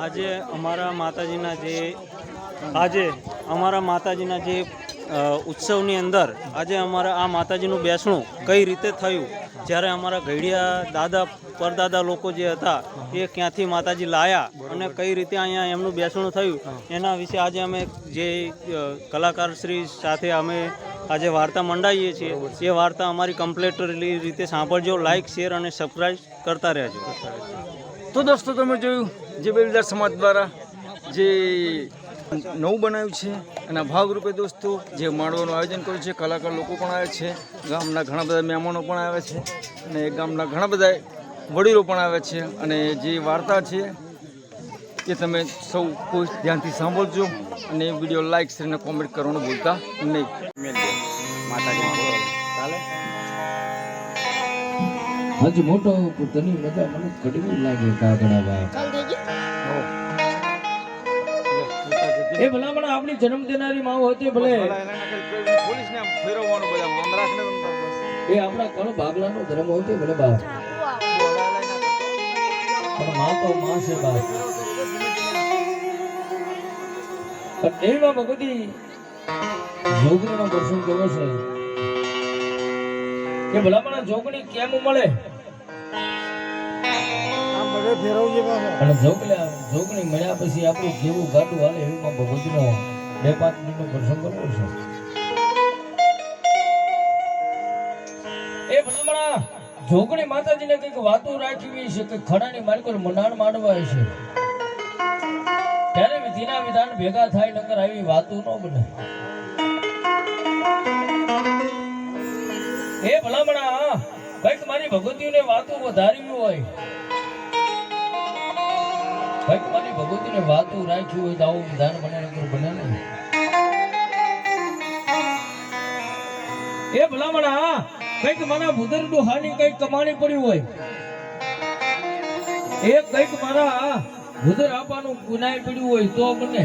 આજે અમારા માતાજીના જે ઉત્સવની અંદર આજે અમારા આ માતાજીનું બેસણું કઈ રીતે થયું, જ્યારે અમારા ઘડિયા દાદા પરદાદા લોકો જે હતા એ ક્યાંથી માતાજી લાયા અને કઈ રીતે અહીંયા એમનું બેસણું થયું, એના વિશે આજે અમે જે કલાકારશ્રી સાથે અમે આજે વાર્તા મંડાવીએ છીએ એ વાર્તા અમારી કમ્પ્લીટલી રીતે સાંભળજો. લાઇક, શેર અને સબસ્ક્રાઈબ કરતા રહેજો. તો દોસ્તો, તમે જોયું જે બેલદાર સમાજ દ્વારા જે નવું બનાવ્યું છે એના ભાગરૂપે દોસ્તો જે માળવાનું આયોજન કર્યું છે, કલાકાર લોકો પણ આવે છે, ગામના ઘણા બધા મહેમાનો પણ આવે છે અને ગામના ઘણા બધા વડીલો પણ આવે છે. અને જે વાર્તા છે એ તમે સૌ કોઈ ધ્યાનથી સાંભળજો અને વિડીયો લાઈક શેર અને કોમેન્ટ કરવાનું ભૂલતા નહીં. હજ મોટો તની મજા મને કડવી લાગે કાગડા બાપ. એ ભલામણ આપણી જન્મ દેનારી માઓ હતી ભલે પોલીસને આમ ફેરવવાનું બધા આમ રાખને એ આપણા કણ ભાગલાનો ધર્મ હોય છે ભલે બાપ, પણ માં તો માં છે બાપ. પણ એમાં ભગવતી જોગણીનો પ્રસંગ કેવો છે કે ભલામણ જોગણી કેમ મળે અને જોગણી મળ્યા પછી આપણું જેવું ગાડું હાલે એમાં ભગવતીનો 2-5 મિનિટનો પ્રસંગ કરવો છે. એ ભલામણા જોગણી માતાજીને કંઈક વાતો રાખવી છે કે ખડાની માલિકો મનાણ માંડવા છે ત્યારે વિધિના વિધાન ભેગા થાય, નકર આવી વાતો ન બને. એ ભલામણા કંઈક મારી ભગવતીને વાતો વધારવી હોય, કંઈક મારી ભગવતીને વાતો રાખવી હોય તો આવું વિધાન બને બને નહીં. એ ભલામણા કંઈક મારા ભૂદર ડોહાની કંઈક કમાણી પડી હોય, એ કંઈક મારા ભૂદર આપવાનું ગુનાય પડ્યું હોય તો બને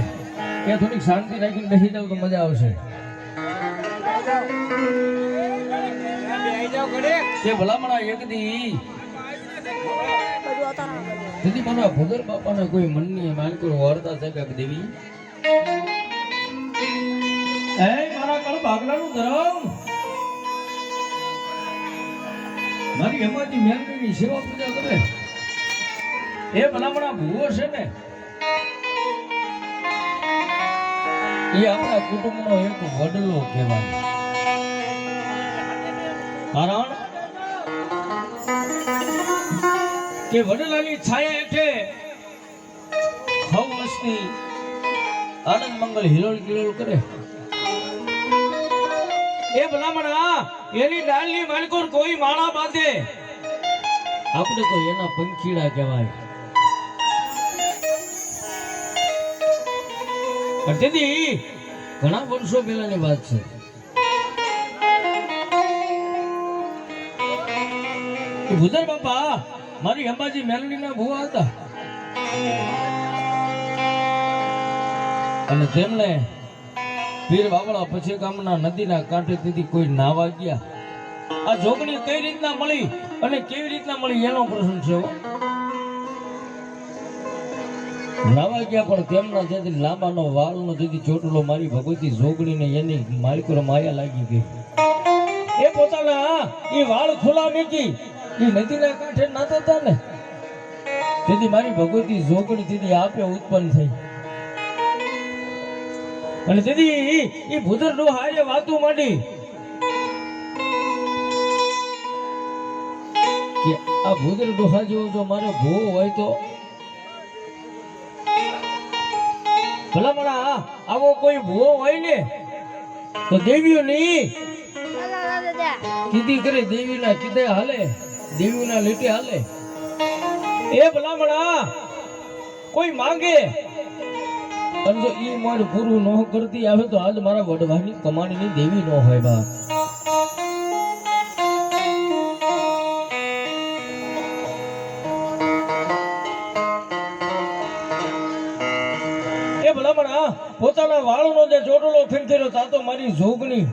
કે થોડીક શાંતિ રાખીને બેસી જાવ તો મજા આવશે. તે ભલામણા એક દી મારા ભૂદર બાપાને કોઈ મનની માલિકો વાર્તા છે કે દેવી એ મારા કળ ભાગલાનું ધરમ મારી હેમાજી મેલની સેવા પૂજા કરે. એ ભલામણા ભૂવો છે ને એ આપણા કુટુંબનો એક વડલો કહેવાય. કારણ કે વડલાની છાયા હેઠે હવસની આનંદ મંગલ હિલોળ કિલોળ કરે. એ ભલામણા એની ડાળની માલિકો કોઈ માળા બાંધે આપણે તો એના પંખીડા કહેવાય. તેથી ઘણા વર્ષો પહેલાની વાત છે. ભૂદર બાપા મારી અંબાજી મેલડીના ભુવા હતા અને તેમને પીર બાવળા પછી ગામના નદીના કાંઠેથી કોઈ નાવા ગયા. આ જોગણી કઈ રીતના મળી અને કેવી રીતના મળી એનો પ્રશ્ન છે. નાવા ગયા પણ તેમના જેથી લાંબાનો વાળનો જેથી ચોટલો મારી ભગવતી જોગણીને એની માલિકો માયા લાગી ગઈ. એ પોતાના એ વાળ ખુલ્લા મૂકી એ નદીના કાંઠે નાતા હતા ને તેથી મારી ભગવતી જોગણી તેથી આપે ઉત્પન્ન થઈ અને તેથી એ ભૂદર ડોહાએ વાતો માંડી કે આ ભૂદર ડોહા જેવો જો મારો ભૂવો હોય તો ભલામણા આવો કોઈ ભૂવો હોય ને તો દેવીઓ નહીં કીધી કરે દેવીના કીધે હાલે, દેવીના લીટે હાલે. એ ભલામણા કોઈ માંગે અને જો ઈ મોર પૂરું ન કરતી આવે તો આજ મારા વડવાની કમાણીની દેવી ન હોય બા. એ ભલામણા પોતાના વાળનો જે ચોટલો ફેંકેલો તા તો મારી જોગણી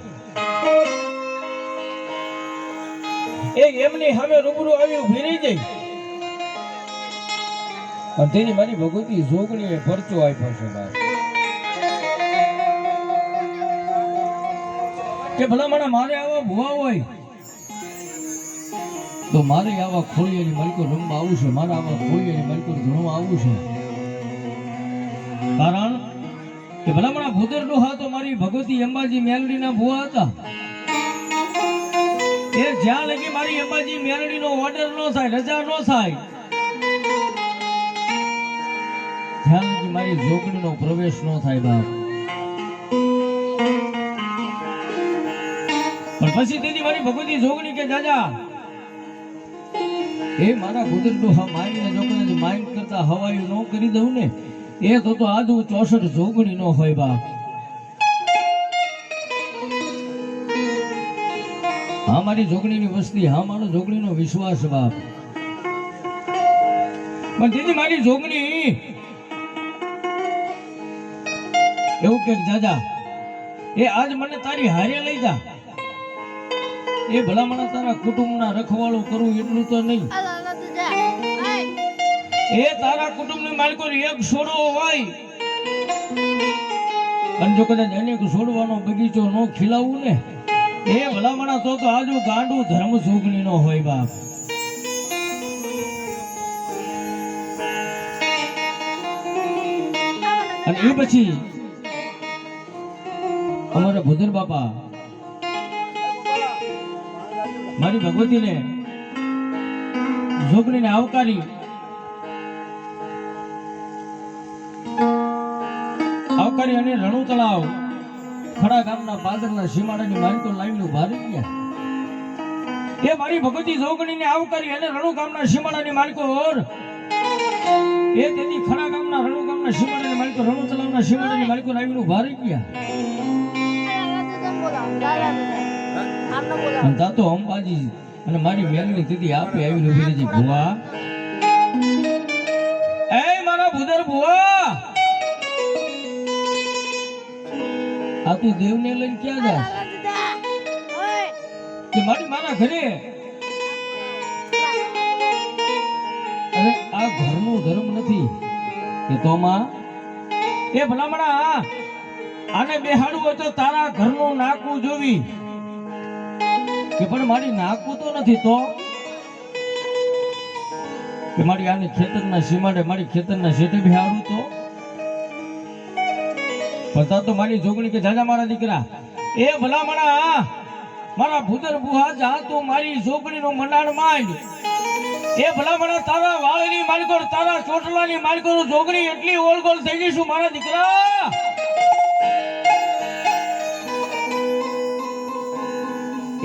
એ એમની સામે રૂબરૂ આવી ઊભી રહી જાય અને તેની મારી ભગવતી જોગણીએ પરચો આપ્યો છે બાપ કે ભલામણા મારે આવા ભુવા હોય તો મારે આવા ખોળિયાની માલિકો રમવા આવું છે, મારે આવા ખોળિયાની માલિકો ધણવા આવું છે. કારણ કે ભલામણા ભૂદર ડોહા તો મારી ભગવતી અંબાજી મેલડીના ભુવા હતા. એ જ્યાં લગી મારી અંબાજી મેલડીનો ઓર્ડર નો થાય, રજા નો થાય, જ્યાં લગી મારી જોગણીનો પ્રવેશ નો થાય બાપ. પણ પછી તેથી મારી ભગવતી જોગણી કે જાજા એ મારા ભૂદર ડોહા મારીને જો કદાચ માઇન્ડ કરતા હવાયું ન કરી દઉં ને એ તો આજુ 64 જોગણી નો હોય બાપ. હા મારી જોગણીની વસ્તી, હા મારો જોગણીનો વિશ્વાસ બાપ. પણ દીદી મારી જોગણી એવું કે જાજા એ આજ મને તારી હારે લઈ જા. એ ભલામણા તારા કુટુંબના રખવાળું કરવું એટલું તો નહીં, એ તારા કુટુંબની માલિકો એક છોડવો હોય અને જો કદાચ અનેક છોડવાનો બગીચો ન ખીલાવવું ને એ ભલામણા તો આજુ ગાંડું ધર્મ જોગણી નો હોય બાપ. અને એ પછી અમારા ભૂદર બાપા મારી ભગવતીને જોગણીને આવકારી અને રણુ તળાવ ખડા ગામના પાદરના સીમાડાની માલિકો લાવીને ભારી ગયા. એ મારી ભગવતી જોગણીને આવકારી અને રણુ ગામના સીમાડાની માલિકો એ તેથી ખડા ગામના રણુ ગામના સીમાડાની માલિકો રણુ તળાવના સીમાડાની માલિકો લાવીને ભારી ગયા. અને તા તો અંબાજી અને મારી મેલની તિથિ આપે આવી ઉભી ભુવા. એ મારા ભૂદર ભુવા, આ તું દેવને લઈને ક્યાં જાસ? કે મારી મારા ઘરે. અરે આ ઘરનું ધર્મ નથી કે તો માં એ ભલામણા આને બેહાડવું હોય તો તારા ઘરનું નાકવું જોવી કે પણ મારી નાકવું તો નથી તો કે મારી આને ખેતરના સીમાડે મારી ખેતરના શેઠે બેહાડું તો પતા તો મારી જોગણી કે જાજા મારા દીકરા એ ભલામણા મારા ભૂદર બુહા જા તું મારી જોગણીનો મનાણ માંડ. એ ભલામણા તારા વાળની માલિકો તારા ચોટલાની માલિકો જોગણી એટલી ઓળગોળ થઈ ગઈ છું મારા દીકરા.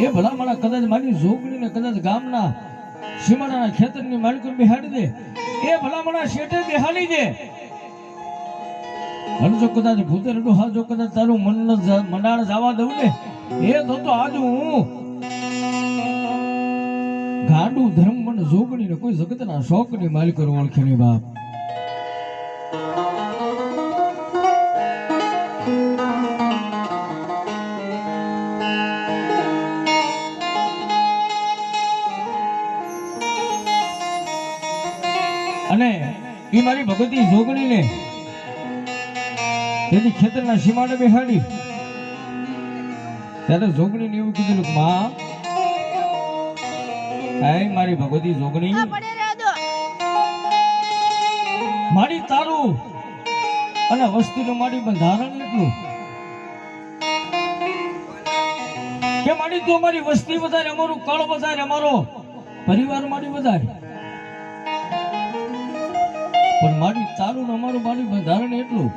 એ ભલામણા કદાચ મારી જોગણીને કદાચ ગામના સીમાડાના ખેતરની માલિકો બેહાડી દે, એ ભલામણા શેઠે બેહાડી દે. અને જો કદાચ ભૂતર ડોહા જો કદાચ તારું મંડાણ જવા દઉં ને એ તો આજ હું ગાંડું ધર્મ મને જોગણીને કોઈ જગતના શોકની માલિકો ઓળખે નહીં બાપ. અને એ મારી ભગવતી જોગણીને તેથી ખેતરના સીમાડે બેહાડી ત્યારે જોગણીને એવું કીધું માં મારી ભગવતી જોગણી મારી તારું અને વસ્તીનું મારી બંધારણ એટલું કે મારી તું અમારી વસ્તી વધારે, અમારું કળ વધારે, અમારો પરિવાર મારી વધારે, પણ મારી તારું ને અમારું મારી બંધારણ એટલું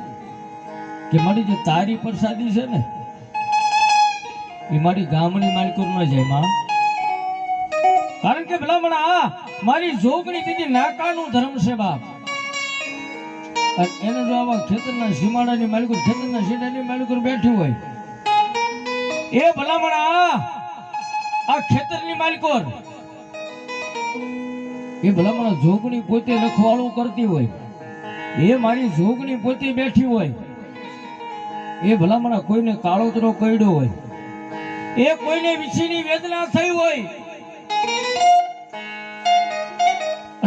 કે મારી જે તારી પ્રસાદી છે ને એ મારી ગામની માલિકો ન જાય માં. કારણ કે ભલામણા મારી જોગણી દીદી નાકાનું ધર્મ છે બાપ. એને જો આવા ખેતરના સીમાડાની માલિકો ખેતરના સીડાની માલિકો બેઠી હોય એ ભલામણા આ ખેતરની માલિકો એ ભલામણા જોગણી પોતે રખવાળું કરતી હોય, એ મારી જોગણી પોતે બેઠી હોય, એ ભલામણા કોઈને કાળોતરો કર્યો હોય, એ કોઈને વિછીની વેદના થઈ હોય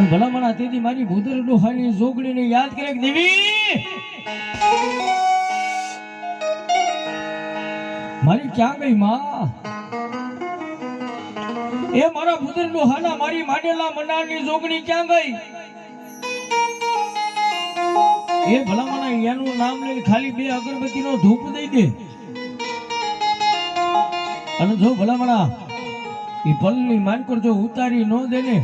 પણ ભલામણા તેથી મારી ભૂદર ડોહાની જોગણીને યાદ કરે કે દેવી મારી ક્યાં ગઈ માં? એ મારા ભૂદર ડોહાના મારી માડેલા મનારની જોગણી ક્યાં ગઈ? એ ભલામણા એનું નામ લઈને ખાલી 2 અગરબત્તીનો ધૂપ દઈ દે અને જો ભલામણા એ પલની માનકર જો ઉતારી ન દે ને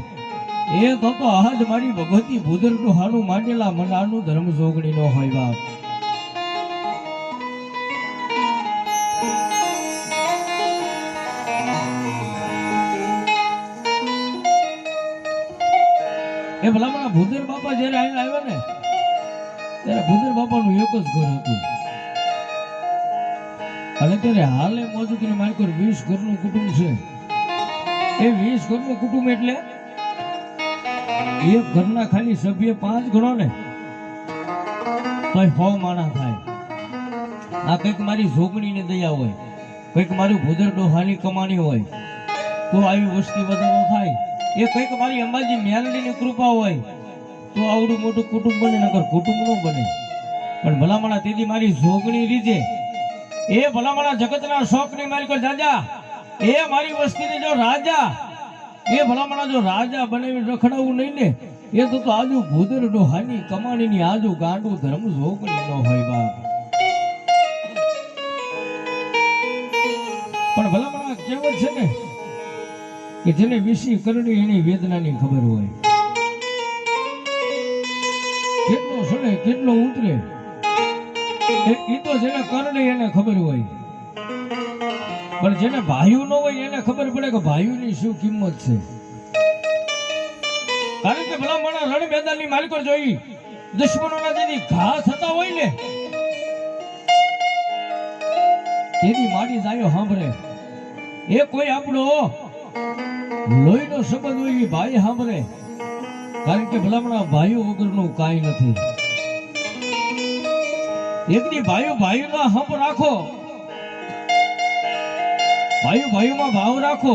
એ તો આજ મારી ભગવતી ભૂદર ડોહાનું માંડેલા મનારનું ધર્મ જોગણી નો હોય બાપ. એ ભલામણા ભૂદર બાપા જયારે અહીંયા આવ્યા ને ત્યારે ભૂદર બાપાનું એક જ ઘર હતું અને ત્યારે હાલે મોજૂદની માનકર 20 ઘરનું કુટુંબ છે. એ 20 ઘરનું કુટુંબ એટલે એક ઘરના ખાલી સભ્ય 5 ગણો ને તો 100 માણા થાય. આ કંઈક મારી જોગણીની દયા હોય, કંઈક મારું ભૂદર ડોહાની કમાણી હોય તો આવી વસ્તી વધારો થાય. એ કંઈક મારી અંબાજી મેલડીની કૃપા હોય તો આવડું મોટું કુટુંબ બને, નકર કુટુંબ ન બને. પણ ભલામણા તેથી મારી જોગણી રીજે એ ભલામણા જગતના શોખની મારી કર જાજા એ મારી વસ્તીને જો રાજા એ ભલામણા જો રાજા બનાવી રખડાવું નહીં ને એ તો આજુ ભૂદર ડોહાની કમાણીની આજુ ગાંડું ધર્મ જોગણી ન હોય બાપ. પણ ભલામણા કહેવત છે ને કે જેને વિષી કરણી એની વેદનાની ખબર હોય. કેટલો સડે કેટલો ઉતરે એ તો જેને કરણી એને ખબર હોય, પણ જેને ભાઈઓ ન હોય એને ખબર પડે કે ભાઈઓની શું કિંમત છે. કારણ કે ભલામણા રણ મેદાનની માલિકો જોઈ દુશ્મનોના જેની ઘા થતા હોય ને તેની માડી જાયો સાંભળે. એ કોઈ આપણો લોહીનો સંબંધ હોય એ ભાઈ સાંભળે. કારણ કે ભલામણા ભાઈઓ વગરનું કાંઈ નથી. એકની ભાઈઓના હંપ રાખો, ભાઈઓમાં ભાવ રાખો.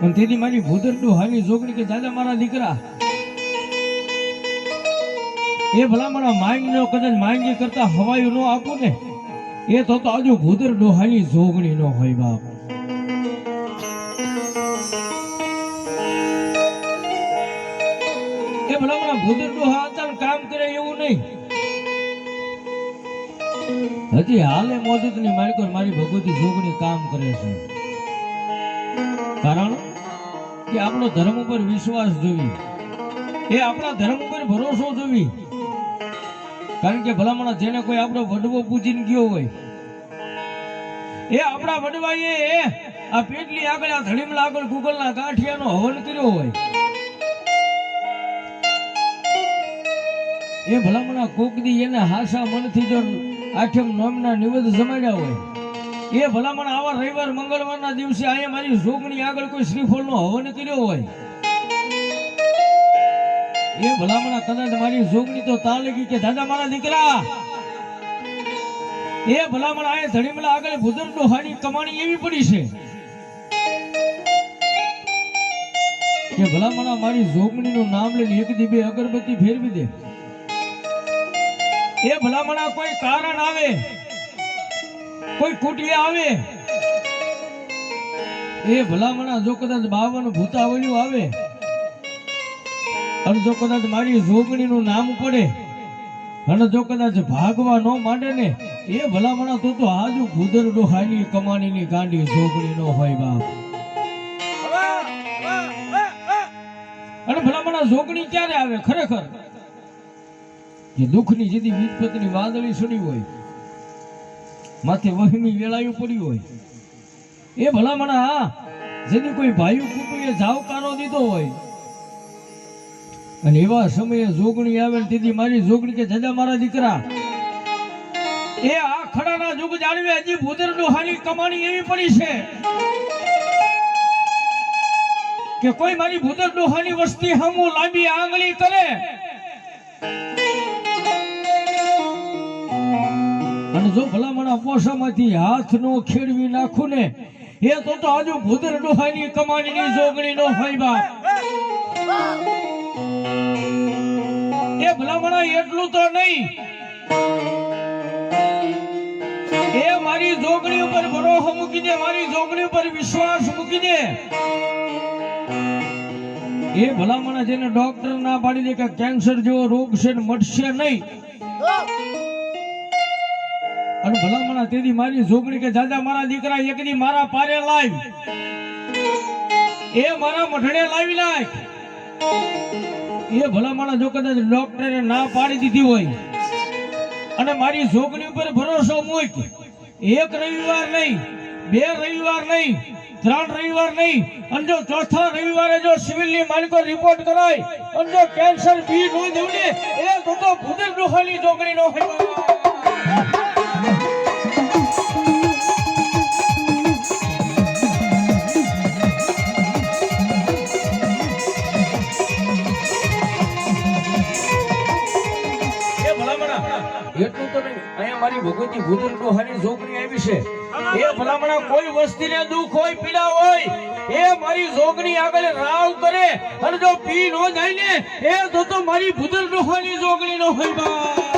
અને તેથી મારી ભૂદર ડોહાની જોગણી કે દાદા મારા દીકરા એ ભલામણા માંગ નો કદાચ માંગી કરતા હવાયું ન આપું ને એ તો આજુ ભૂદર ડોહાની જોગણી નો હોય બાપ. એ ભલામણા ભૂદર ડોહા અચાનક કામ કરે એવું નહીં. હજી હાલે મોજૂદની માલિકો મારી ભગવતી જોગણી કામ કરે છે. કારણ કે આપણો ધર્મ ઉપર વિશ્વાસ જોવી, એ આપણા ધર્મ ઉપર ભરોસો જોવી. કારણ કે ભલામણા જેને કોઈ આપણો વડવો પૂજીને ગયો હોય એ આપણા વડવાએ આ પેટલી આગળ આ ધડીમલા આગળ ગુગલના ગાંઠિયાનો હવન કર્યો હોય એ ભલામણા કોકદી એને હાસા મનથી જો આઠમ નોમના નિવેદ જમાડ્યા હોય એ ભલામણા આવા રવિવાર મંગળવારના દિવસે અહીંયા મારી જોગણી આગળ કોઈ શ્રીફળનો હવન કર્યો હોય એ ભલામણા કદાચ મારી જોગણી તો તાલગી કે દાદા મારા દીકરા એ ભલામણા આ ધડીમલા આગળ ભૂદર ડોહાની કમાણી એવી પડી છે કે ભલામણા મારી જોગણીનું નામ લઈને એક દી 2 અગરબત્તી ફેરવી દે. એ ભલામણા કોઈ કારણ આવે, કોઈ કુટિયા આવે, એ ભલામણા જો કદાચ 52 ભૂતાવળિયું આવે અને જો કદાચ મારી જોગણીનું નામ પડે અને જો કદાચ ભાગવા ન માંડે ને એ ભલામણા તો આજુ ભૂદર ડોહાની કમાણીની ગાંડી જોગણી નો હોય બાપ. અને ભલામણા જોગણી ક્યારે આવે ખરેખર જે દુઃખની જેથી વિપતની વાદળી સડી હોય, માથે વહમી વેળાયું પડ્યું હોય એ ભલામણા જેની કોઈ ભાઈ કુટુંબે જાવકારો દીધો હોય અને એવા સમયે જોગણી આવે ને તેથી મારી જોગણી કે દાદા મારા દીકરા એ આ ખડાના યુગ જાળવે હજી ભૂદર ડોહાની કમાણી એવી પડી છે કે કોઈ મારી ભૂદર ડોહાની વસ્તી હમુ લાંબી આંગળી કરે અને જો ભલામણા પોસામાંથી હાથ નો ખેડવી નાખું ને એ તો આજુ ભૂદર ડોહાની કમાણીની જોગણી નો હોય બાપ. એ ભલામણા એટલું તો નહીં, એ મારી જોગણી ઉપર ભરોસો મૂકી દે, મારી જોગણી ઉપર વિશ્વાસ મૂકી દે. એ ભલામણા જેને ડોક્ટર ના પાડી દે કે કેન્સર જેવો રોગ છે ને મટશે નહીં, અને ભલામણા તેથી મારી જોગણી કે દાદા મારા દીકરા એક દી મારા પારે લાવ, એ મારા મઢડે લાવી નાખ. એ ભલામણા જો કદાચ ડોક્ટરે ના પાડી દીધી હોય અને મારી જોગણી ઉપર ભરોસો મૂક, એક રવિવાર નહીં, બે રવિવાર નહીં, 3 રવિવાર નહીં, અને જો ચોથા રવિવારે જો સિવિલની માલિકો રિપોર્ટ કરાય અને જો કેન્સર બી નો દેવને એ તો ભૂદેવ ડોહાની જોગણી નો હોય. એટલું તો નહીં, અહીંયા મારી ભગવતી ભૂદેવ ડોહાની જોગણી આવી છે. એ ભલામણા કોઈ વસ્તીને દુઃખ હોય, પીડા હોય, એ મારી જોગણી આગળ રાવ કરે અને જો પી નો જાય ને એ તો મારી ભૂદેવ ડોહાની જોગણી નો હોય બા.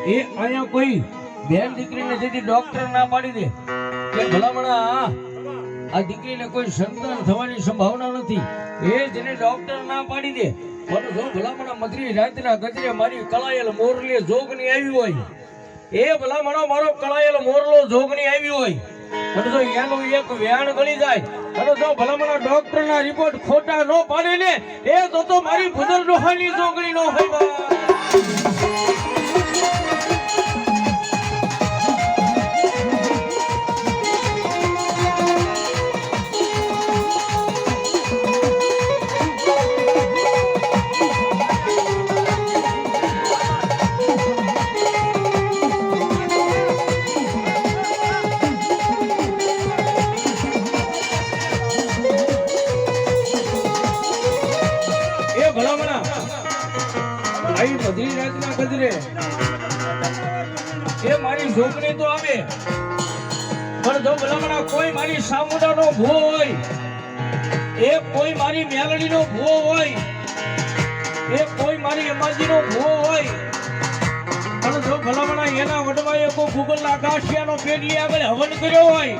એ અહીંયા કોઈ બેન દીકરીને જેથી ડોક્ટર ના પાડી દે કે ભલામણા આ દીકરીને કોઈ સંતાન થવાની સંભાવના નથી, એ જેને ડોક્ટર ના પાડી દે પણ જો ભલામણા મધરી રાતના ગજરે મારી કળાયેલ મોરલી જોગણી આવી હોય, એ ભલામણો મારો કળાયેલ મોરલો જોગણી આવી હોય અને જો એનું એક વ્યાણ ગળી જાય અને જો ભલામણા ડોક્ટર ના રિપોર્ટ ખોટા ન પાડે ને એ તો મારી ભૂદેવ ડોહાની જોગણી નો હોય. એ મારી જોગણી તો આવે પણ જો ભલામણા કોઈ મારી સામુદાનો ભૂવો હોય, એ કોઈ મારી મેલડીનો ભૂવો હોય, એ કોઈ મારી અમાજીનો ભૂવો હોય અને જો ભલામણા એના વડવાએ કોઈ ગુગલના ગાંઠિયાનો પેડલી આગળ હવન કર્યો હોય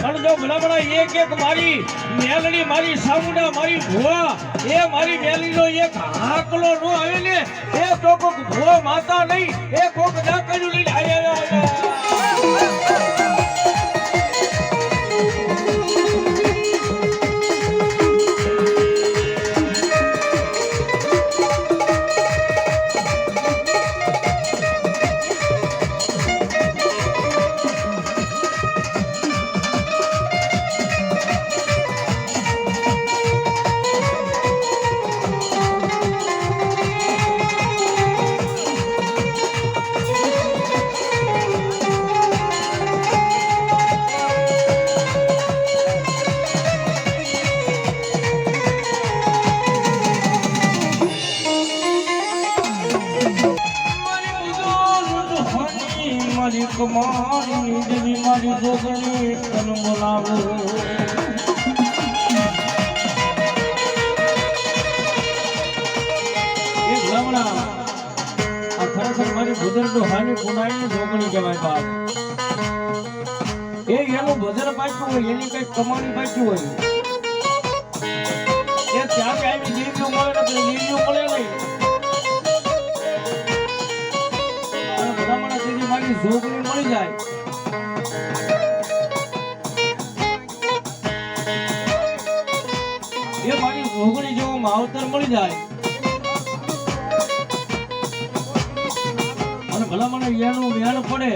અને જો ભલામણા એક મારી મેલડી, મારી સામુડા, મારી ભૂવા, એ મારી મેલડીનો એક હાકલો નો આવે ને એ તો કોક ભૂવો માતા નહીં, એ કોક દાકડ્યું લઈને આવ્યા. મારી કમાણી દેવી મારી જોગણી તન બોલાવો. એ ભલામણા આ ખરેખર મારી ભૂદેવ ડોહાની પુનાની જોગણી કહેવાય બાપ. એ એનું ભજન પાછું હોય, એની કઈ કમાણી પાછું હોય, એ ત્યાં આવી લીલીઓ મળે ને લીલીઓ મળે નહીં. મારી જોગણી મળી જાય એ મારી જોગણી જેવો માવતર મળી જાય અને ભલામણ એનું વ્યાણ પડે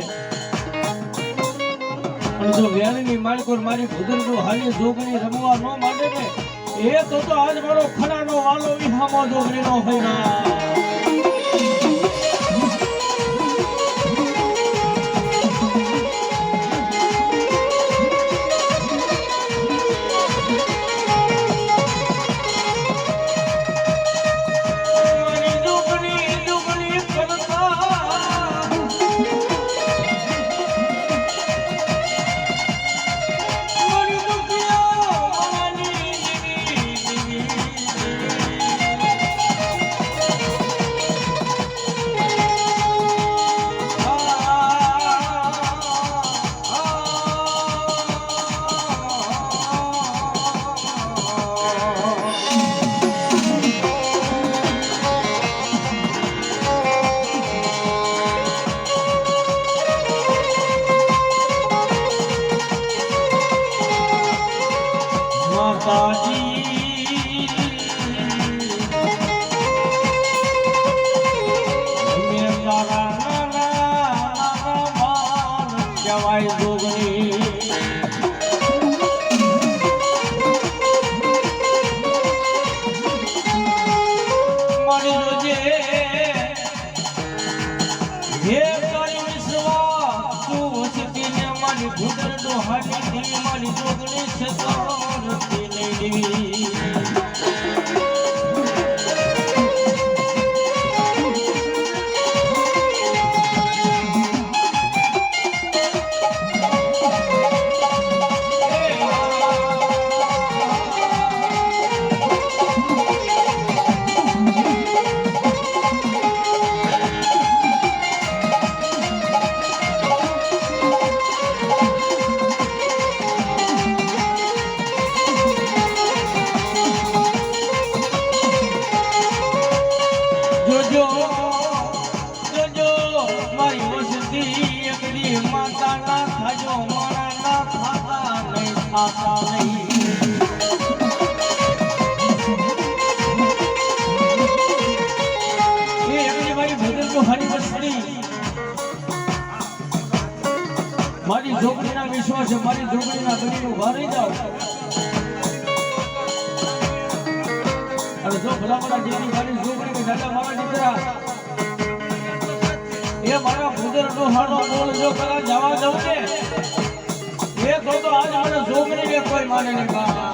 અને જો વ્યાણની માલિકો મારી ભૂદેવ હાલી જોગણી રમવા ન માંડે ને એ તો આજ મારો ખરાનો વાલો વિહામો જોગણીનો ભૈરા મારી ઝોપડીના વિશ્વાસ મારી ઝોપડીના ગણીનું ભારી જાવ અને જો ભલા ભલા જેની મારી ઝોપડી દાદા મારા દીકરા એ મારા ભૂદર નો હાડો બોલ જો કલા જવા દઉં ને એ તો આજ મને ઝોપડી ને કોઈ માને નહીં બા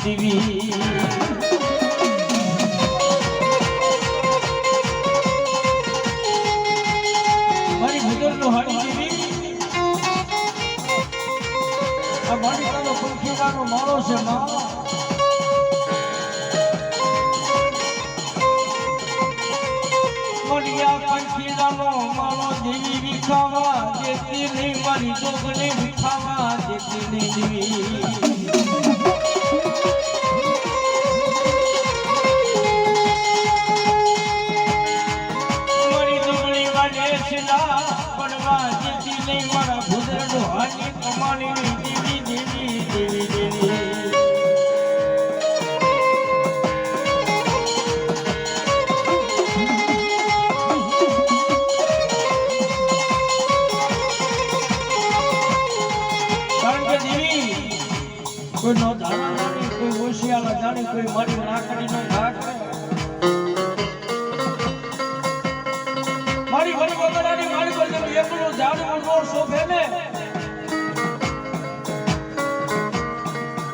દેવી મારી ભૂતરનું હાડી દેવી આ મારી તારો પંખીવાનો માળો છે માં મરિયા પંખીવાનો માળો દેવી વિખાવા દેતી નહીં મારી જોગને વિખાવા દેતી નહીં દેવી મારી જોગણી વાડે છેલા પડવા દેતી નહીં મારા ભૂદરનો હાની કમાણી દેવી દેવી દેવી દેવી કોઈ નો ધારા જાણે કોઈ હોશિયાર જાણે કોઈ મારી લાકડીનો ઘા કરે મારી વળી વગડાની મારી પર જેમ એકલું ઝાડવું નો શોભે ને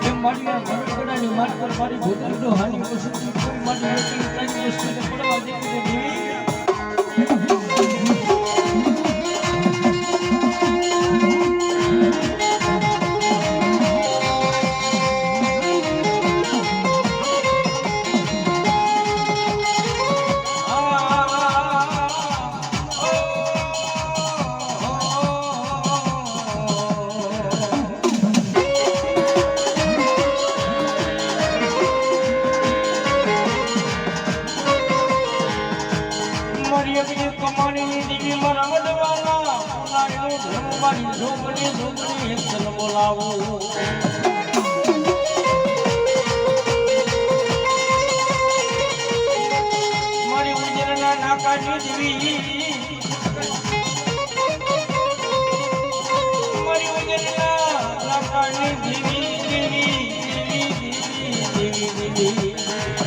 એમ મારી વગડાની મારી પર મારી ભૂતરનો હાની વસતી કોઈ મારી એકલી ત્રણ વસ્તુને પડવા દેતી દેવી કમાણી દીવી મારા વડવાના લાયનો ધર્મવાળી જોગણી જોગણી એક જન બોલાવો મારી ઉજરના નાકાની દીવી મારી ઉજરના નાકાની દીવી દેવી દેવી દેવી દેવી દેવી